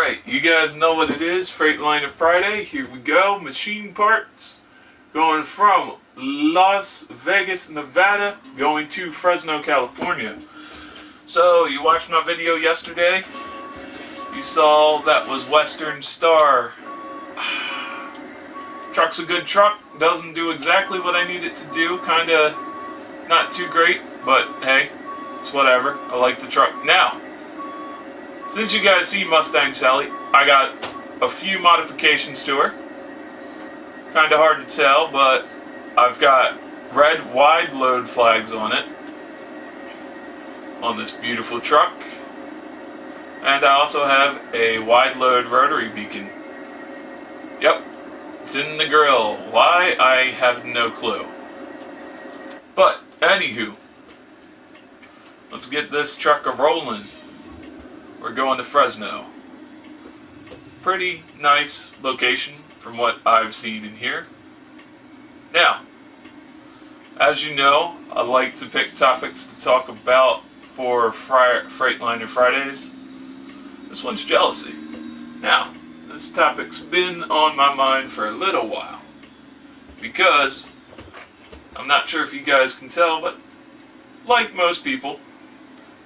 Alright, you guys know what it is. Freightliner Friday. Here we go. Machine parts. Going from Las Vegas, Nevada, going to Fresno, California. So, you watched my video yesterday. You saw that was Western Star. Truck's a good truck. Doesn't do exactly what I need it to do. Kinda not too great, but hey, it's whatever. I like the truck. Now, since you guys see Mustang Sally, I got a few modifications to her. Kinda hard to tell, but I've got red wide load flags on it. On this beautiful truck. And I also have a wide load rotary beacon. Yep, it's in the grill. Why? I have no clue. But, anywho, let's get this truck a-rolling. We're going to Fresno. Pretty nice location from what I've seen in here. Now, as you know, I like to pick topics to talk about for Freightliner Fridays. This one's jealousy. Now, this topic's been on my mind for a little while. Because, I'm not sure if you guys can tell, but like most people,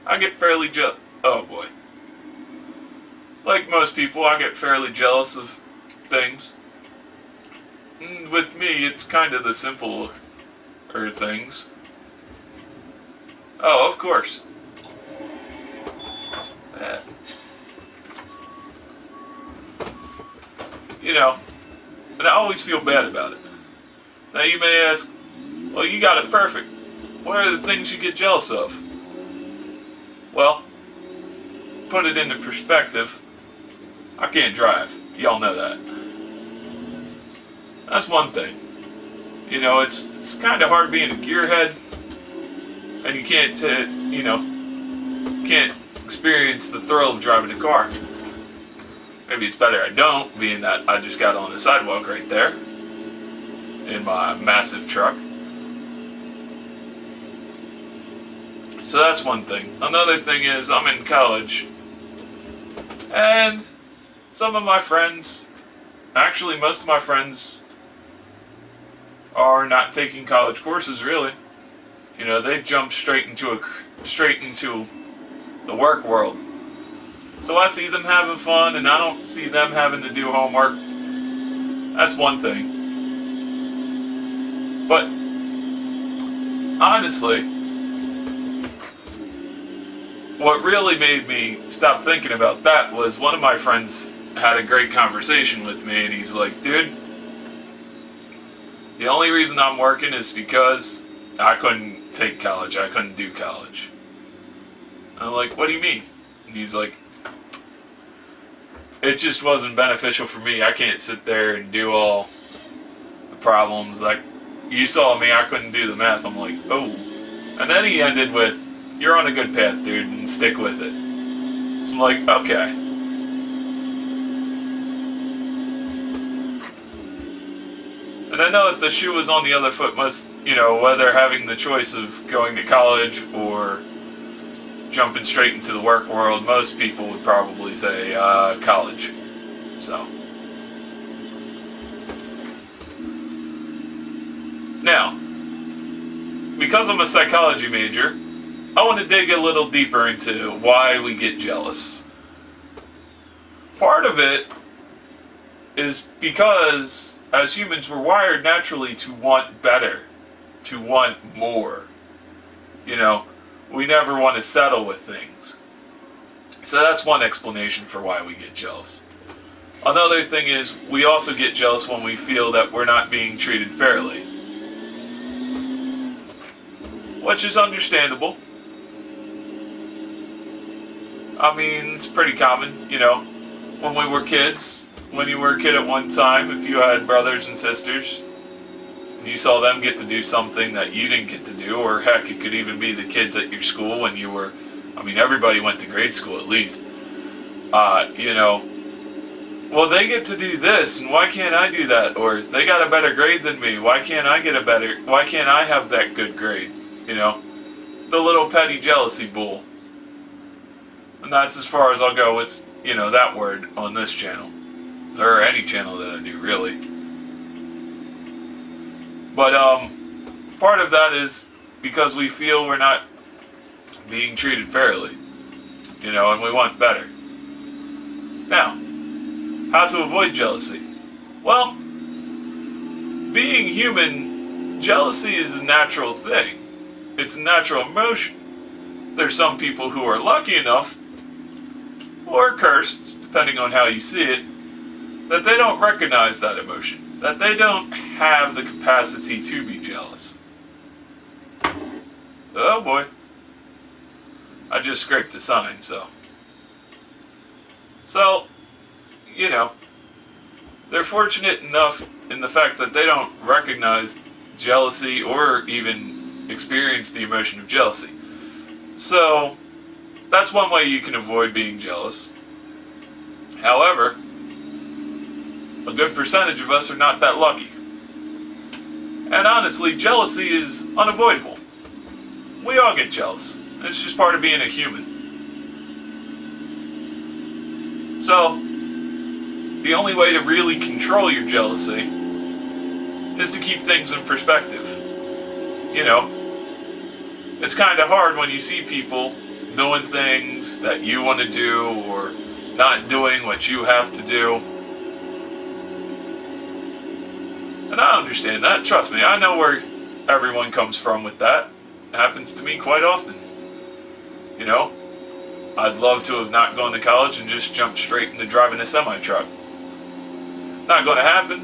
I get fairly oh boy. Like most people, I get fairly jealous of things. And with me, it's kind of the simpler things. Oh, of course. You know, and I always feel bad about it. Now you may ask, well, you got it perfect. What are the things you get jealous of? Well, put it into perspective. I can't drive. Y'all know that. That's one thing. You know, it's kind of hard being a gearhead, and you can't, can't experience the thrill of driving a car. Maybe it's better I don't, being that I just got on the sidewalk right there in my massive truck. So that's one thing. Another thing is I'm in college, and some of my friends, actually most of my friends, are not taking college courses really. You know, they jump straight into the work world. So I see them having fun, and I don't see them having to do homework. That's one thing. But honestly, what really made me stop thinking about that was one of my friends had a great conversation with me, and he's like, dude, the only reason I'm working is because I couldn't take college. I couldn't do college. And I'm like, what do you mean? And he's like, it just wasn't beneficial for me. I can't sit there and do all the problems. Like, you saw me, I couldn't do the math. I'm like, oh. And then he ended with, you're on a good path, dude, and stick with it. So I'm like, okay. And I know that the shoe was on the other foot, whether having the choice of going to college or jumping straight into the work world, most people would probably say college. So. Now, because I'm a psychology major, I want to dig a little deeper into why we get jealous. Part of it is because, as humans, we're wired naturally to want better, to want more. You know, we never want to settle with things. So that's one explanation for why we get jealous. Another thing is, we also get jealous when we feel that we're not being treated fairly. Which is understandable. I mean, it's pretty common, you know. When we were kids, when you were a kid at one time, if you had brothers and sisters, and you saw them get to do something that you didn't get to do, or heck, it could even be the kids at your school when you were, I mean, everybody went to grade school at least. Well, they get to do this, and why can't I do that? Or they got a better grade than me, why can't I have that good grade? You know, the little petty jealousy bull. And that's as far as I'll go with that word on this channel. Or any channel that I do, really. But, part of that is because we feel we're not being treated fairly. And we want better. Now, how to avoid jealousy? Well, being human, jealousy is a natural thing. It's a natural emotion. There's some people who are lucky enough, or cursed, depending on how you see it, that they don't recognize that emotion, that they don't have the capacity to be jealous. Oh boy. I just scraped the sign, so, they're fortunate enough in the fact that they don't recognize jealousy or even experience the emotion of jealousy. So, that's one way you can avoid being jealous. However, a good percentage of us are not that lucky. And honestly, jealousy is unavoidable. We all get jealous. It's just part of being a human. So, the only way to really control your jealousy is to keep things in perspective. It's kind of hard when you see people doing things that you want to do or not doing what you have to do. And I understand that, trust me, I know where everyone comes from with that. It happens to me quite often. I'd love to have not gone to college and just jumped straight into driving a semi-truck. Not going to happen,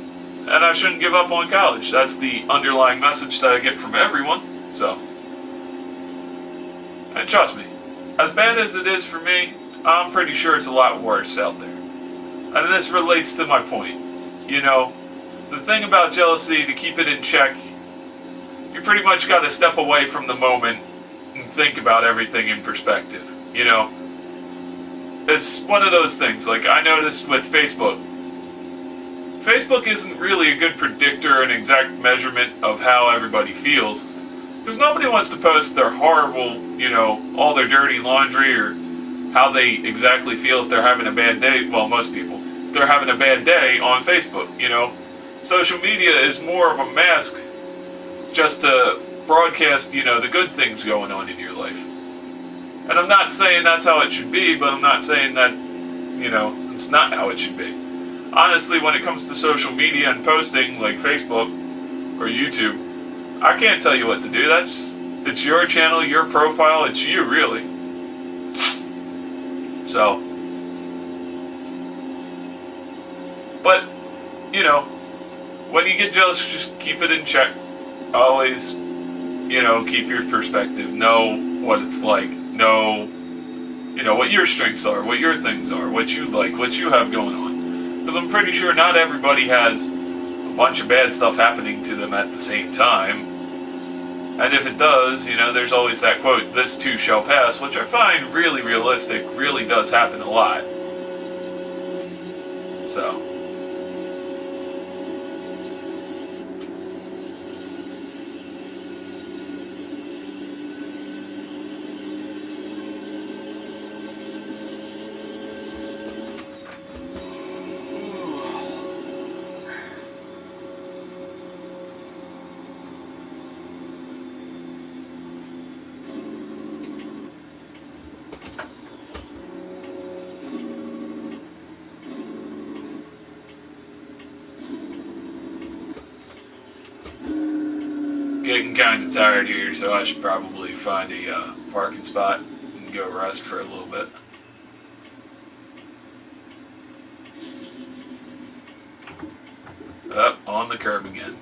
and I shouldn't give up on college. That's the underlying message that I get from everyone, so. And trust me, as bad as it is for me, I'm pretty sure it's a lot worse out there. And this relates to my point. The thing about jealousy, to keep it in check, you pretty much got to step away from the moment and think about everything in perspective. It's one of those things, like I noticed with Facebook. Facebook isn't really a good predictor and exact measurement of how everybody feels, because nobody wants to post their horrible, all their dirty laundry or how they exactly feel if they're having a bad day. Well, most people. If they're having a bad day on Facebook, Social media is more of a mask just to broadcast, the good things going on in your life. And I'm not saying that's how it should be, but I'm not saying that, it's not how it should be. Honestly, when it comes to social media and posting, like Facebook or YouTube, I can't tell you what to do. It's your channel, your profile, it's you, really. So, but, when you get jealous, just keep it in check. Always, keep your perspective. Know what it's like. Know, what your strengths are, what your things are, what you like, what you have going on. Because I'm pretty sure not everybody has a bunch of bad stuff happening to them at the same time. And if it does, there's always that quote, "This too shall pass," which I find really realistic, really does happen a lot. So. Getting kind of tired here, so I should probably find a parking spot and go rest for a little bit. Up on the curb again.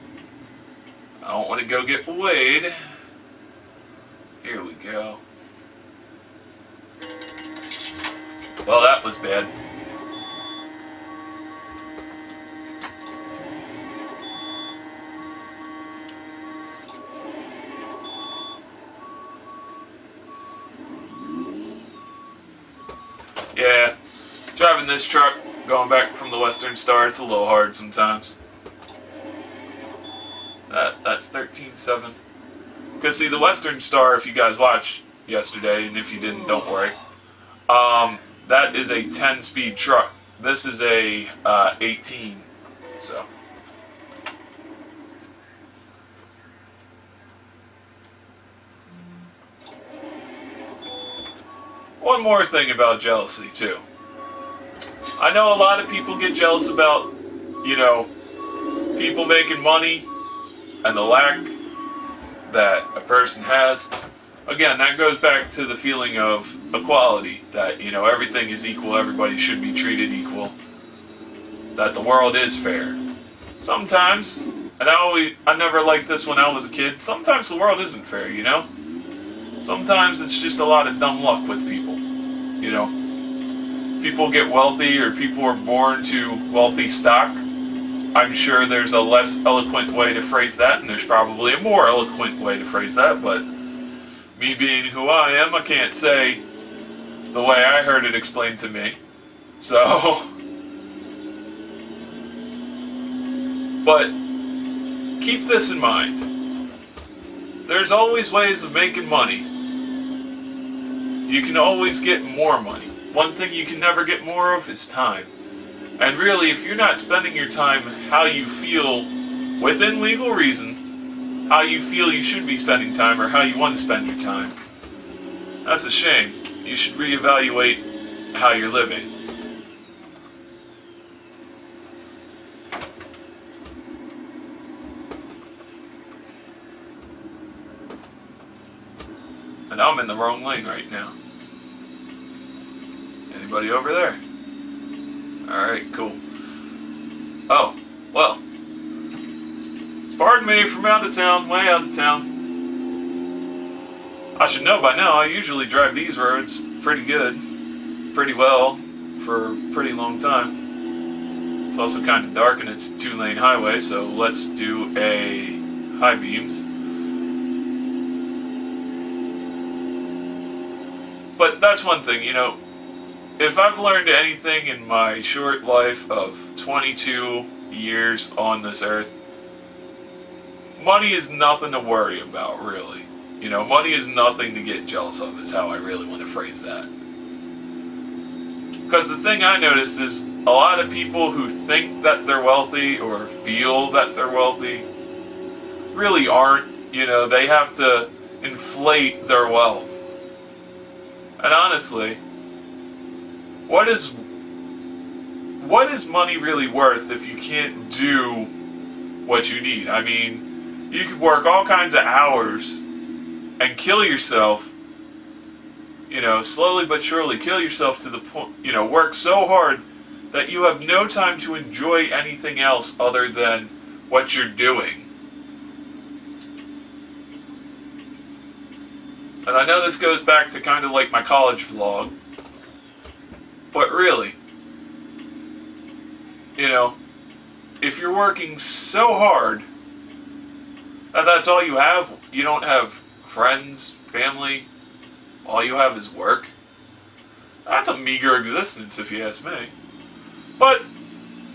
I don't want to go get weighed. Here we go. Well, that was bad. Yeah, driving this truck, going back from the Western Star, it's a little hard sometimes. That's 13.7. Because see, the Western Star, if you guys watched yesterday, and if you didn't, don't worry. that is a 10-speed truck. This is a 18. So. One more thing about jealousy, too. I know a lot of people get jealous about, you know, people making money and the lack that a person has. Again, that goes back to the feeling of equality, that, you know, everything is equal, everybody should be treated equal, that the world is fair. Sometimes, and I never liked this when I was a kid, sometimes the world isn't fair, you know? Sometimes it's just a lot of dumb luck with people, you know? People get wealthy, or people are born to wealthy stock. I'm sure there's a less eloquent way to phrase that, and there's probably a more eloquent way to phrase that, but me being who I am, I can't say the way I heard it explained to me. So, but keep this in mind. There's always ways of making money. You can always get more money. One thing you can never get more of is time. And really, if you're not spending your time how you feel within legal reason, how you feel you should be spending time or how you want to spend your time, that's a shame. You should reevaluate how you're living. And I'm in the wrong lane right now. Anybody over there? Alright, cool. Oh, well. Pardon me from out of town, way out of town. I should know by now, I usually drive these roads pretty good, pretty well, for a pretty long time. It's also kind of dark and it's a 2-lane highway, so let's do a high beams. But that's one thing, you know, if I've learned anything in my short life of 22 years on this earth, money is nothing to worry about, really. You know, money is nothing to get jealous of, is how I really want to phrase that. Because the thing I noticed is a lot of people who think that they're wealthy or feel that they're wealthy really aren't. You know, they have to inflate their wealth. And honestly, what is money really worth if you can't do what you need? I mean, you could work all kinds of hours and kill yourself, you know, slowly but surely kill yourself to the point, you know, work so hard that you have no time to enjoy anything else other than what you're doing. And I know this goes back to kind of like my college vlog, but really, you know, if you're working so hard and that's all you have, you don't have friends, family, all you have is work, that's a meager existence if you ask me. But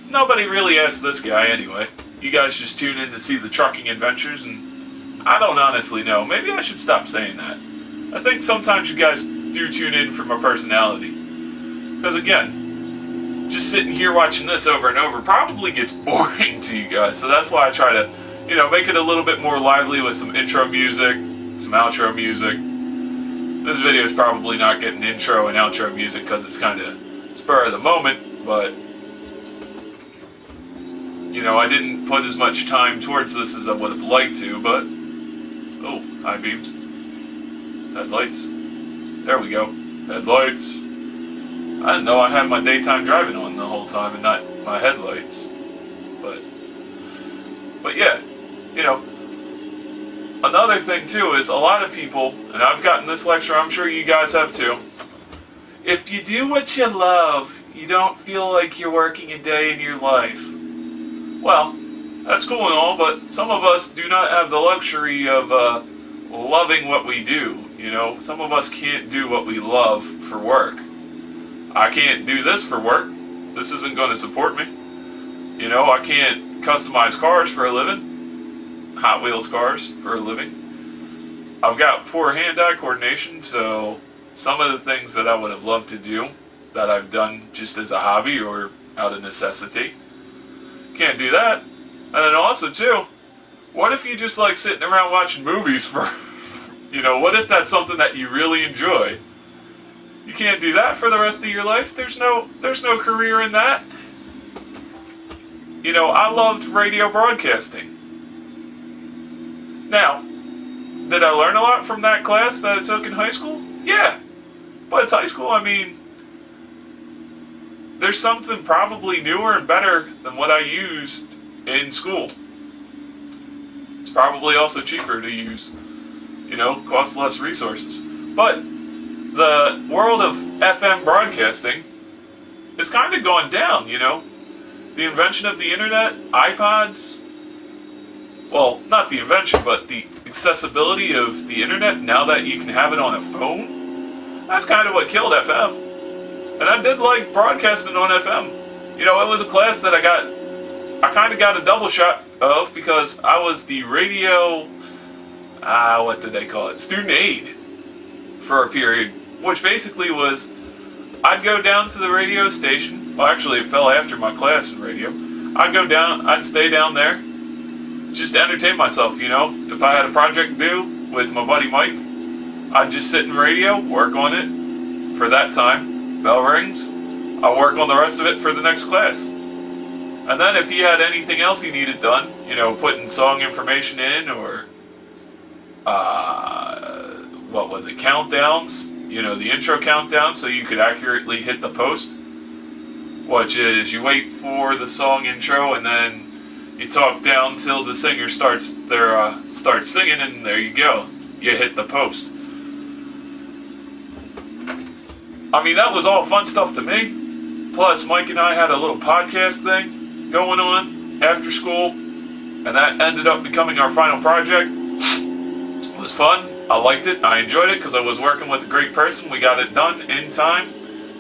nobody really asked this guy anyway. You guys just tune in to see the trucking adventures, and I don't honestly know. Maybe I should stop saying that. I think sometimes you guys do tune in for my personality. Because again, just sitting here watching this over and over probably gets boring to you guys. So that's why I try to, you know, make it a little bit more lively with some intro music, some outro music. This video is probably not getting intro and outro music because it's kind of spur of the moment, but you know, I didn't put as much time towards this as I would have liked to, but oh, high beams. Headlights. There we go. Headlights. I didn't know I had my daytime driving on the whole time and not my headlights. But yeah, you know, another thing too is a lot of people, and I've gotten this lecture, I'm sure you guys have too, if you do what you love, you don't feel like you're working a day in your life. Well, that's cool and all, but some of us do not have the luxury of loving what we do. You know, some of us can't do what we love for work. I can't do this for work. This isn't going to support me. You know, I can't customize cars for a living. Hot Wheels cars for a living. I've got poor hand-eye coordination, so some of the things that I would have loved to do that I've done just as a hobby or out of necessity. Can't do that. And then also, too, what if you just like sitting around watching movies for, what if that's something that you really enjoy? You can't do that for the rest of your life. There's no career in that. I loved radio broadcasting. Now, did I learn a lot from that class that I took in high school? Yeah. But it's high school, there's something probably newer and better than what I used in school. It's probably also cheaper to use, costs less resources. But the world of FM broadcasting is kind of going down, The invention of the internet, iPods, well, not the invention, but the accessibility of the internet now that you can have it on a phone, that's kind of what killed FM. And I did like broadcasting on FM. It was a class that I kind of got a double shot of because I was the radio, what did they call it? Student aide for a period, which basically was, I'd go down to the radio station. Well, actually, it fell after my class in radio. I'd stay down there, just to entertain myself, If I had a project due with my buddy Mike, I'd just sit in radio, work on it for that time. Bell rings, I'll work on the rest of it for the next class. And then if he had anything else he needed done, putting song information in or, countdowns, the intro countdown so you could accurately hit the post, which is you wait for the song intro and then you talk down till the singer starts singing, and there you go. You hit the post. That was all fun stuff to me. Plus, Mike and I had a little podcast thing going on after school, and that ended up becoming our final project. It was fun. I liked it. I enjoyed it because I was working with a great person. We got it done in time.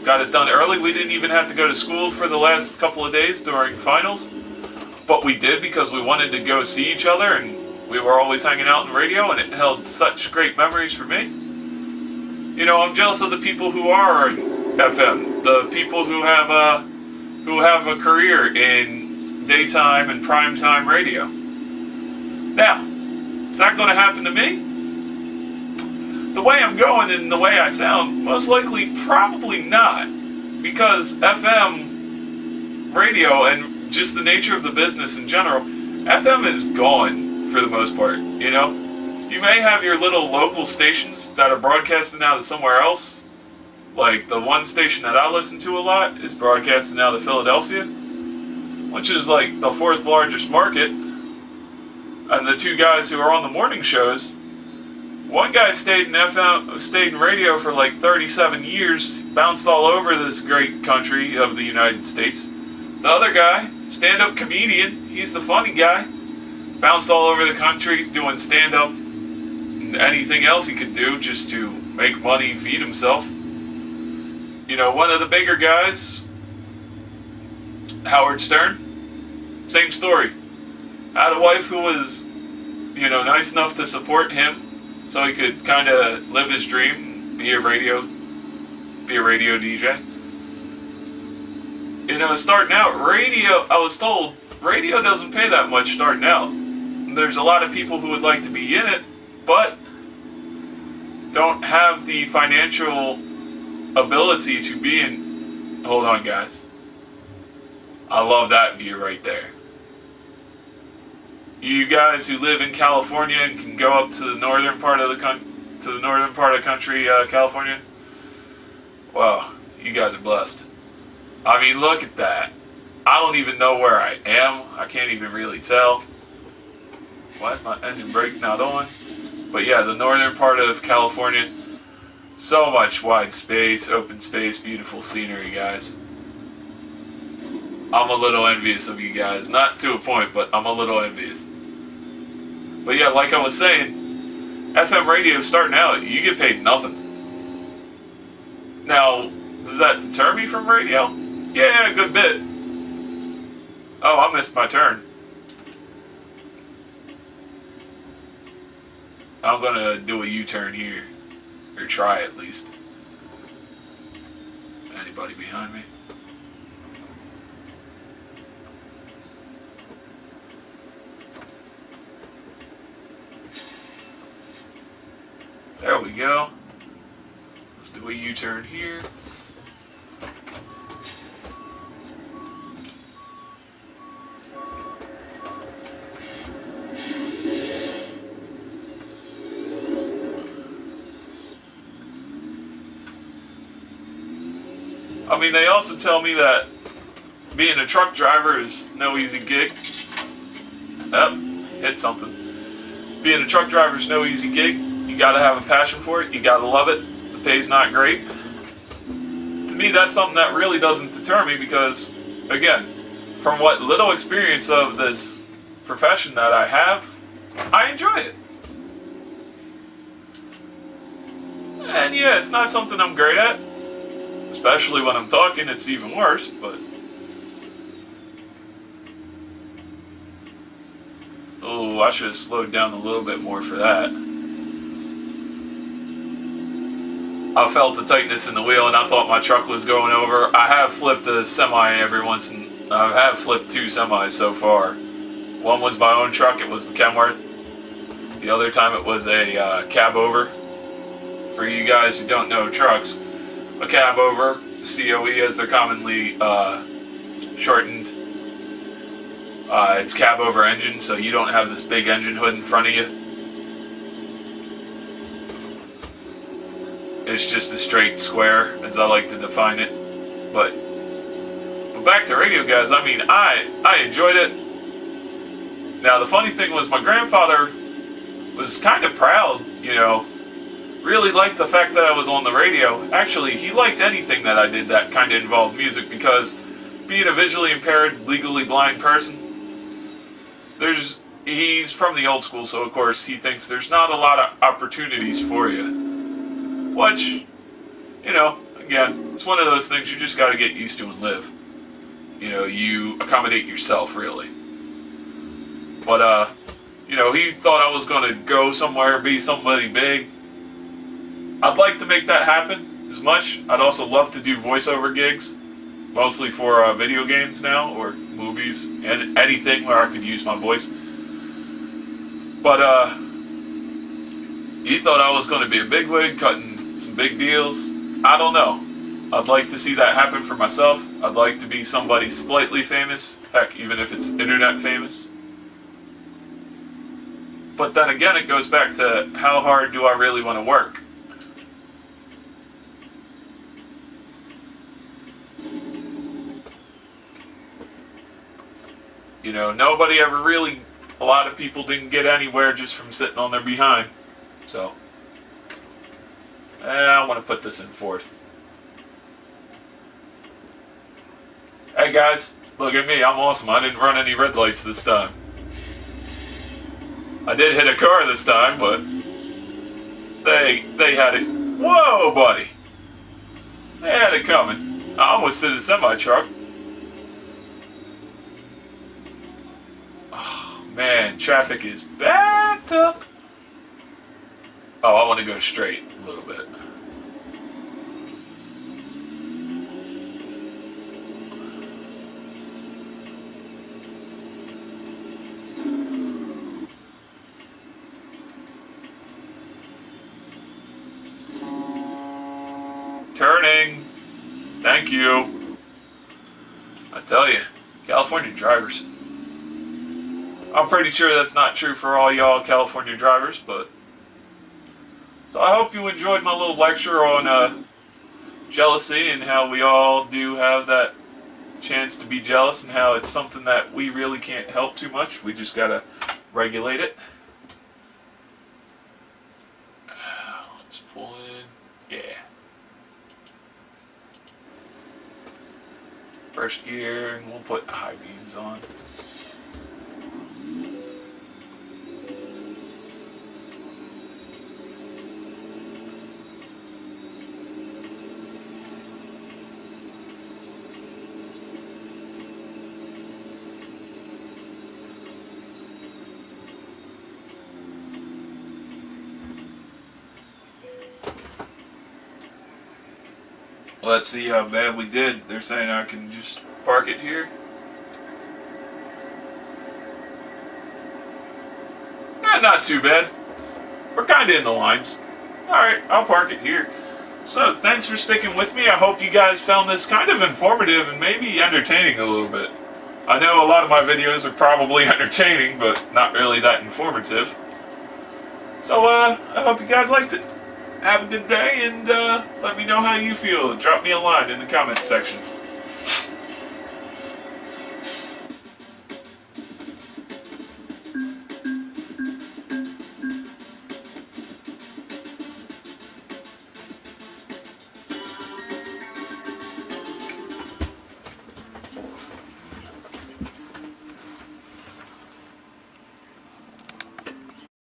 Got it done early. We didn't even have to go to school for the last couple of days during finals. But we did because we wanted to go see each other, and we were always hanging out in radio, and it held such great memories for me. I'm jealous of the people who are FM, the people who have a career in daytime and primetime radio. Now, is that going to happen to me? The way I'm going and the way I sound, most likely probably not, because FM radio and just the nature of the business in general, FM is gone for the most part, You may have your little local stations that are broadcasting out of somewhere else. Like the one station that I listen to a lot is broadcasting out of Philadelphia, which is like the 4th largest market. And the two guys who are on the morning shows, one guy stayed in radio for like 37 years, bounced all over this great country of the United States. The other guy, stand-up comedian, he's the funny guy, bounced all over the country doing stand-up and anything else he could do just to make money and feed himself. One of the bigger guys, Howard Stern, same story. Had a wife who was, nice enough to support him so he could kind of live his dream, be a radio DJ. Starting out, I was told, radio doesn't pay that much starting out. There's a lot of people who would like to be in it, but don't have the financial ability to be in. Hold on, guys. I love that view right there. You guys who live in California and can go up to the northern part of the country, California. Wow, you guys are blessed. Look at that. I don't even know where I am. I can't even really tell. Why is my engine brake not on? But yeah, the northern part of California. So much wide space, open space, beautiful scenery, guys. I'm a little envious of you guys. Not to a point, but I'm a little envious. But yeah, like I was saying, FM radio starting out, you get paid nothing. Now, does that deter me from radio? Yeah, a good bit. Oh, I missed my turn. I'm gonna do a U-turn here. Or try at least. Any everybody behind me. There we go. Let's do a U-turn here. I mean, they also tell me that being a truck driver is no easy gig. Hit something. Being a truck driver is no easy gig. You gotta have a passion for it. You gotta love it. The pay's not great. To me, that's something that really doesn't deter me because, again, from what little experience of this profession that I have, I enjoy it. And yeah, it's not something I'm great at. Especially when I'm talking, it's even worse, but... Oh, I should have slowed down a little bit more for that. I felt the tightness in the wheel and I thought my truck was going over. I have flipped a semi every once and I have flipped 2 semis so far. One was my own truck, it was the Kenworth. The other time it was a cab over. For you guys who don't know trucks, a cab over, COE as they're commonly shortened. It's cab over engine, so you don't have this big engine hood in front of you. It's just a straight square, as I like to define it. But back to radio, guys. I mean, I enjoyed it. Now, the funny thing was my grandfather was kind of proud, you know, really liked the fact that I was on the radio. Actually, he liked anything that I did that kind of involved music because being a visually impaired, legally blind person, he's from the old school, so of course he thinks there's not a lot of opportunities for you. Which, you know, again, it's one of those things you just got to get used to and live. You know, you accommodate yourself, really. But, you know, he thought I was going to go somewhere and be somebody big. I'd like to make that happen as much. I'd also love to do voiceover gigs, mostly for video games now, or movies, and anything where I could use my voice. But, he thought I was going to be a bigwig, cutting some big deals. I don't know. I'd like to see that happen for myself. I'd like to be somebody slightly famous, heck, even if it's internet famous. But then again, it goes back to how hard do I really want to work? You know, nobody ever really, a lot of people didn't get anywhere just from sitting on their behind. So, I want to put this in 4th. Hey guys, look at me, I'm awesome. I didn't run any red lights this time. I did hit a car this time, but they had it. Whoa, buddy! They had it coming. I almost hit a semi-truck. Oh, man, traffic is backed up. Oh, I want to go straight a little bit. Turning. Thank you. I tell you, California drivers. I'm pretty sure that's not true for all y'all California drivers, but... So I hope you enjoyed my little lecture on jealousy and how we all do have that chance to be jealous and how it's something that we really can't help too much. We just gotta regulate it. Let's pull in. Yeah. First gear, and we'll put high beams on. Let's see how bad we did. They're saying I can just park it here. Not too bad. We're kind of in the lines. Alright, I'll park it here. So, thanks for sticking with me. I hope you guys found this kind of informative and maybe entertaining a little bit. I know a lot of my videos are probably entertaining, but not really that informative. So, I hope you guys liked it. Have a good day, and let me know how you feel. Drop me a line in the comments section.